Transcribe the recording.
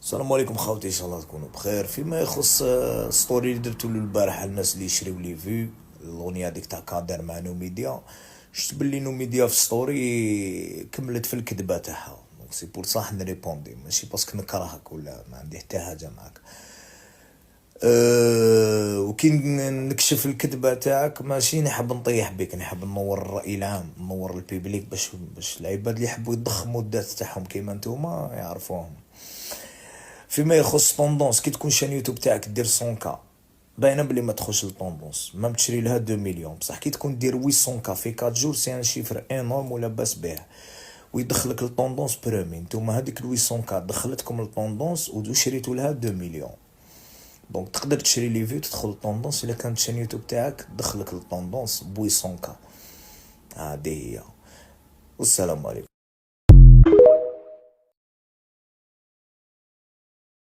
السلام عليكم خاوتي، ان شاء الله تكونوا بخير. فيما يخص ستوري اللي درتو البارح على الناس اللي يشريو لي فيو الاغنيه هذيك تاع كادر مع نوميديا. شفت بلي نوميديا في ستوري كملت في الكذبه تاعها، دونك سي بور صح نريبوندي، ماشي باسكو نكرهك ولا ما عندي حتى حاجه معاك. وكي نكشف الكذبه تاعك ماشي نحب نطيح بك، نحب نور الراي العام، نور البيبليك باش العباد اللي يحبوا يضخموا الذات تاعهم كيما نتوما يعرفوهم. فيما يخص طوندونس، كي تكون شان يوتيوب تاعك دير 100 كا باينه بلي ما تخش لطوندونس، ما تشري لها 2 مليون، بصح كي تكون دير 800 كا في 4 جور سي ان شيفر انورم ولا باس بيه، ويدخلك لطوندونس برومي. نتوما هذيك 800 كا دخلتكم لطوندونس وشريتو لها 2 مليون، دونك تقدر تشري لي فيو تدخل لطوندونس الا كانت شان يوتيوب تاعك دخلك لطوندونس ب 800 كا. هادي هي، والسلام عليكم.